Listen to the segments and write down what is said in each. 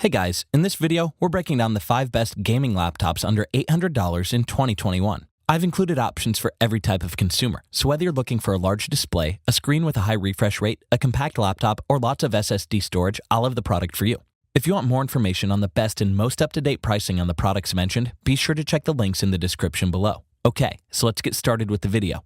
Hey guys, in this video, we're breaking down the 5 best gaming laptops under $800 in 2021. I've included options for every type of consumer, so whether you're looking for a large display, a screen with a high refresh rate, a compact laptop, or lots of SSD storage, I'll have the product for you. If you want more information on the best and most up-to-date pricing on the products mentioned, be sure to check the links in the description below. Okay, so let's get started with the video.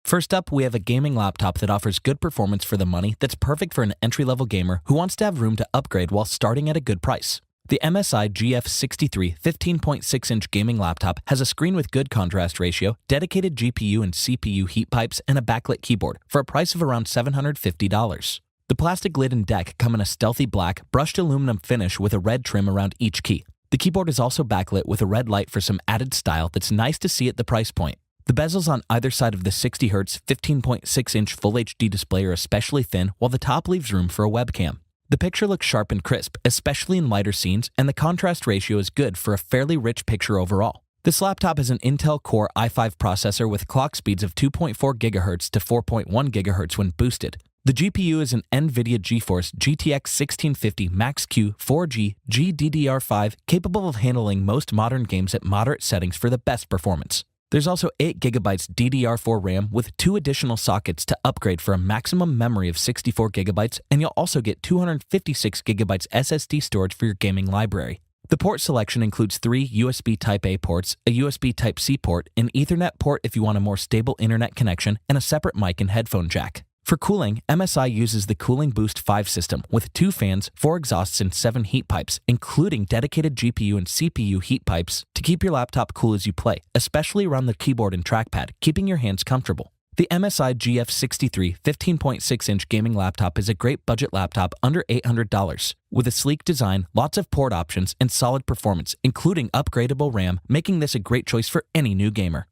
First up, we have a gaming laptop that offers good performance for the money that's perfect for an entry-level gamer who wants to have room to upgrade while starting at a good price. The MSI GF63 15.6-inch gaming laptop has a screen with good contrast ratio, dedicated GPU and CPU heat pipes, and a backlit keyboard for a price of around $750. The plastic lid and deck come in a stealthy black, brushed aluminum finish with a red trim around each key. The keyboard is also backlit with a red light for some added style that's nice to see at the price point. The bezels on either side of the 60Hz 15.6-inch Full HD display are especially thin, while the top leaves room for a webcam. The picture looks sharp and crisp, especially in lighter scenes, and the contrast ratio is good for a fairly rich picture overall. This laptop has an Intel Core i5 processor with clock speeds of 2.4 GHz to 4.1 GHz when boosted. The GPU is an NVIDIA GeForce GTX 1650 Max-Q 4G GDDR5, capable of handling most modern games at moderate settings for the best performance. There's also 8GB DDR4 RAM with 2 additional sockets to upgrade for a maximum memory of 64GB, and you'll also get 256GB SSD storage for your gaming library. The port selection includes 3 USB Type-A ports, a USB Type-C port, an Ethernet port if you want a more stable internet connection, and a separate mic and headphone jack. For cooling, MSI uses the Cooling Boost 5 system with 2 fans, 4 exhausts, and 7 heat pipes, including dedicated GPU and CPU heat pipes to keep your laptop cool as you play, especially around the keyboard and trackpad, keeping your hands comfortable. The MSI GF63 15.6-inch gaming laptop is a great budget laptop under $800, with a sleek design, lots of port options, and solid performance, including upgradable RAM, making this a great choice for any new gamer.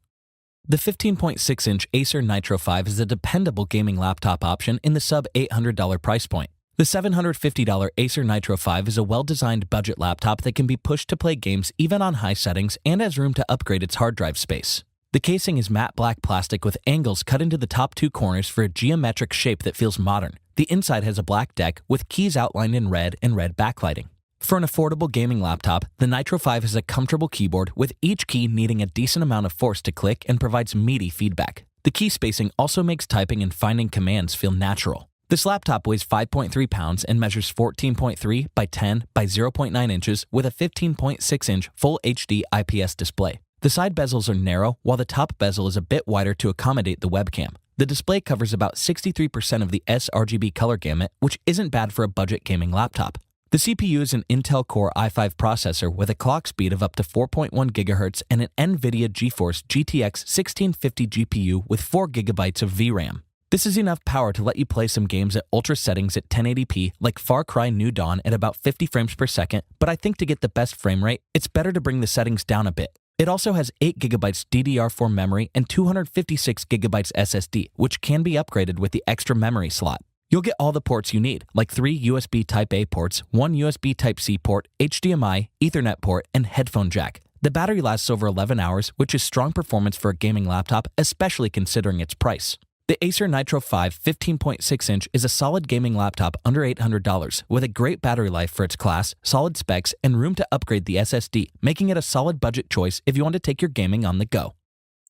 The 15.6-inch Acer Nitro 5 is a dependable gaming laptop option in the sub-$800 price point. The $750 Acer Nitro 5 is a well-designed budget laptop that can be pushed to play games even on high settings and has room to upgrade its hard drive space. The casing is matte black plastic with angles cut into the top 2 corners for a geometric shape that feels modern. The inside has a black deck with keys outlined in red and red backlighting. For an affordable gaming laptop, the Nitro 5 has a comfortable keyboard with each key needing a decent amount of force to click and provides meaty feedback. The key spacing also makes typing and finding commands feel natural. This laptop weighs 5.3 pounds and measures 14.3 by 10 by 0.9 inches with a 15.6-inch Full HD IPS display. The side bezels are narrow, while the top bezel is a bit wider to accommodate the webcam. The display covers about 63% of the sRGB color gamut, which isn't bad for a budget gaming laptop. The CPU is an Intel Core i5 processor with a clock speed of up to 4.1 GHz and an NVIDIA GeForce GTX 1650 GPU with 4GB of VRAM. This is enough power to let you play some games at ultra settings at 1080p like Far Cry New Dawn at about 50 frames per second, but I think to get the best frame rate, it's better to bring the settings down a bit. It also has 8GB DDR4 memory and 256GB SSD, which can be upgraded with the extra memory slot. You'll get all the ports you need, like 3 USB Type-A ports, 1 USB Type-C port, HDMI, Ethernet port, and headphone jack. The battery lasts over 11 hours, which is strong performance for a gaming laptop, especially considering its price. The Acer Nitro 5 15.6-inch is a solid gaming laptop under $800, with a great battery life for its class, solid specs, and room to upgrade the SSD, making it a solid budget choice if you want to take your gaming on the go.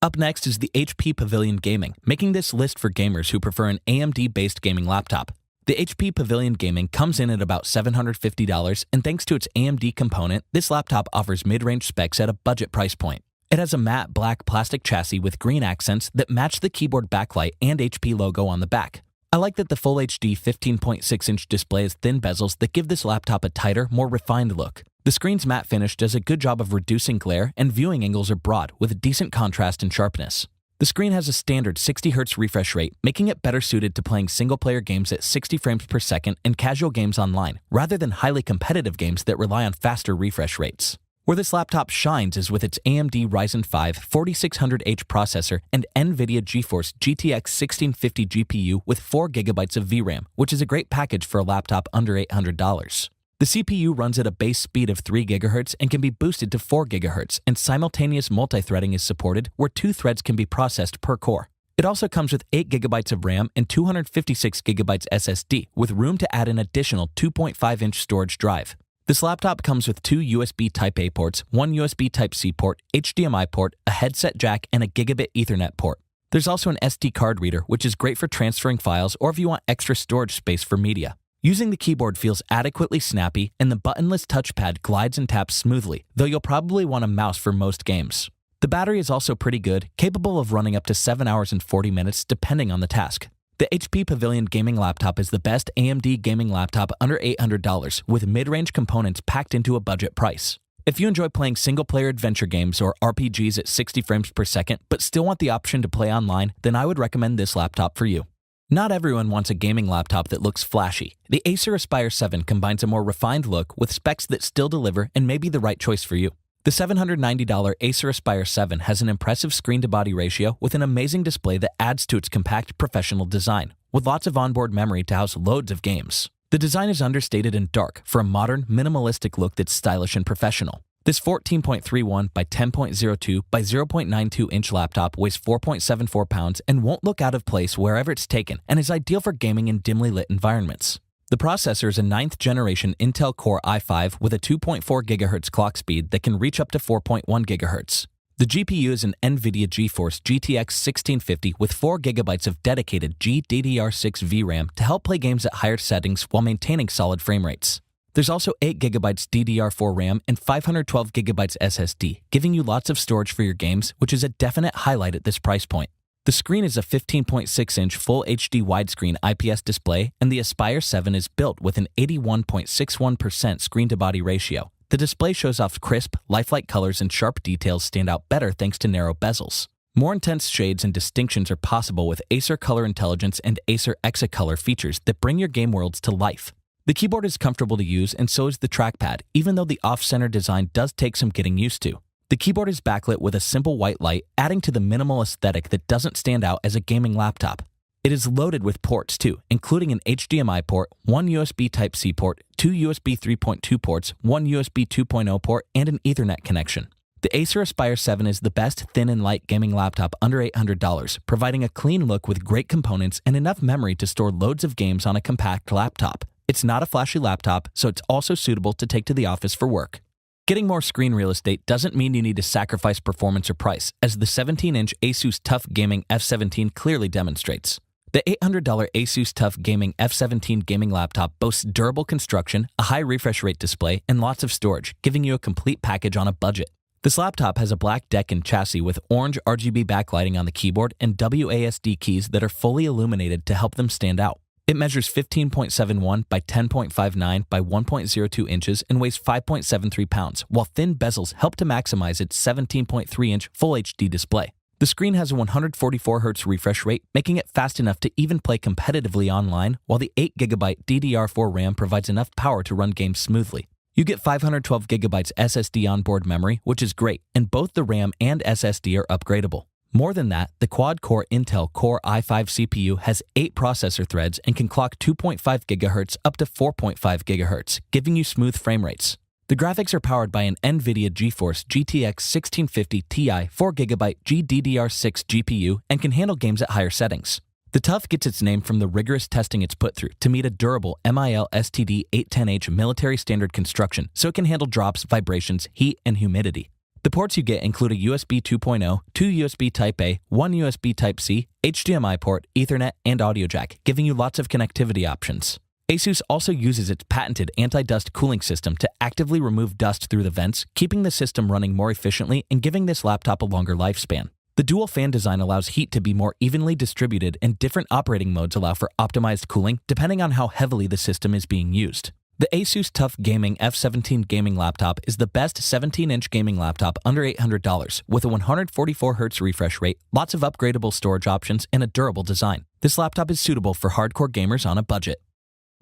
Up next is the HP Pavilion Gaming, making this list for gamers who prefer an AMD-based gaming laptop. The HP Pavilion Gaming comes in at about $750, and thanks to its AMD component, this laptop offers mid-range specs at a budget price point. It has a matte black plastic chassis with green accents that match the keyboard backlight and HP logo on the back. I like that the Full HD 15.6-inch display has thin bezels that give this laptop a tighter, more refined look. The screen's matte finish does a good job of reducing glare, and viewing angles are broad, with decent contrast and sharpness. The screen has a standard 60Hz refresh rate, making it better suited to playing single-player games at 60 frames per second and casual games online, rather than highly competitive games that rely on faster refresh rates. Where this laptop shines is with its AMD Ryzen 5 4600H processor and NVIDIA GeForce GTX 1650 GPU with 4GB of VRAM, which is a great package for a laptop under $800. The CPU runs at a base speed of 3 GHz and can be boosted to 4 GHz, and simultaneous multi-threading is supported where 2 threads can be processed per core. It also comes with 8GB of RAM and 256GB SSD, with room to add an additional 2.5-inch storage drive. This laptop comes with 2 USB Type-A ports, 1 USB Type-C port, HDMI port, a headset jack, and a gigabit Ethernet port. There's also an SD card reader, which is great for transferring files or if you want extra storage space for media. Using the keyboard feels adequately snappy, and the buttonless touchpad glides and taps smoothly, though you'll probably want a mouse for most games. The battery is also pretty good, capable of running up to 7 hours and 40 minutes depending on the task. The HP Pavilion gaming laptop is the best AMD gaming laptop under $800 with mid-range components packed into a budget price. If you enjoy playing single-player adventure games or RPGs at 60 frames per second but still want the option to play online, then I would recommend this laptop for you. Not everyone wants a gaming laptop that looks flashy. The Acer Aspire 7 combines a more refined look with specs that still deliver and may be the right choice for you. The $790 Acer Aspire 7 has an impressive screen-to-body ratio with an amazing display that adds to its compact professional design, with lots of onboard memory to house loads of games. The design is understated and dark for a modern, minimalistic look that's stylish and professional. This 14.31 by 10.02 by 0.92 inch laptop weighs 4.74 pounds and won't look out of place wherever it's taken and is ideal for gaming in dimly lit environments. The processor is a 9th generation Intel Core i5 with a 2.4 GHz clock speed that can reach up to 4.1 GHz. The GPU is an NVIDIA GeForce GTX 1650 with 4 GB of dedicated GDDR6 VRAM to help play games at higher settings while maintaining solid frame rates. There's also 8 GB DDR4 RAM and 512 GB SSD, giving you lots of storage for your games, which is a definite highlight at this price point. The screen is a 15.6-inch Full HD widescreen IPS display, and the Aspire 7 is built with an 81.61% screen-to-body ratio. The display shows off crisp, lifelike colors, and sharp details stand out better thanks to narrow bezels. More intense shades and distinctions are possible with Acer Color Intelligence and Acer Exicolor features that bring your game worlds to life. The keyboard is comfortable to use, and so is the trackpad, even though the off-center design does take some getting used to. The keyboard is backlit with a simple white light, adding to the minimal aesthetic that doesn't stand out as a gaming laptop. It is loaded with ports too, including an HDMI port, 1 USB Type-C port, 2 USB 3.2 ports, 1 USB 2.0 port, and an Ethernet connection. The Acer Aspire 7 is the best thin and light gaming laptop under $800, providing a clean look with great components and enough memory to store loads of games on a compact laptop. It's not a flashy laptop, so it's also suitable to take to the office for work. Getting more screen real estate doesn't mean you need to sacrifice performance or price, as the 17-inch Asus TUF Gaming F17 clearly demonstrates. The $800 Asus TUF Gaming F17 gaming laptop boasts durable construction, a high refresh rate display, and lots of storage, giving you a complete package on a budget. This laptop has a black deck and chassis with orange RGB backlighting on the keyboard and WASD keys that are fully illuminated to help them stand out. It measures 15.71 by 10.59 by 1.02 inches and weighs 5.73 pounds, while thin bezels help to maximize its 17.3-inch Full HD display. The screen has a 144Hz refresh rate, making it fast enough to even play competitively online, while the 8GB DDR4 RAM provides enough power to run games smoothly. You get 512GB SSD onboard memory, which is great, and both the RAM and SSD are upgradable. More than that, the quad-core Intel Core i5 CPU has 8 processor threads and can clock 2.5 GHz up to 4.5 GHz, giving you smooth frame rates. The graphics are powered by an NVIDIA GeForce GTX 1650 Ti 4GB GDDR6 GPU and can handle games at higher settings. The TUF gets its name from the rigorous testing it's put through to meet a durable MIL STD 810H military standard construction so it can handle drops, vibrations, heat, and humidity. The ports you get include a USB 2.0, 2 USB Type-A, 1 USB Type-C, HDMI port, Ethernet, and audio jack, giving you lots of connectivity options. Asus also uses its patented anti-dust cooling system to actively remove dust through the vents, keeping the system running more efficiently and giving this laptop a longer lifespan. The dual fan design allows heat to be more evenly distributed, and different operating modes allow for optimized cooling depending on how heavily the system is being used. The Asus TUF Gaming F17 gaming laptop is the best 17-inch gaming laptop under $800 with a 144Hz refresh rate, lots of upgradable storage options, and a durable design. This laptop is suitable for hardcore gamers on a budget.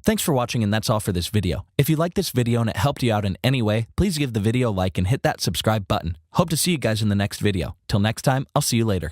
Thanks for watching, and that's all for this video. If you liked this video and it helped you out in any way, please give the video a like and hit that subscribe button. Hope to see you guys in the next video. Till next time, I'll see you later.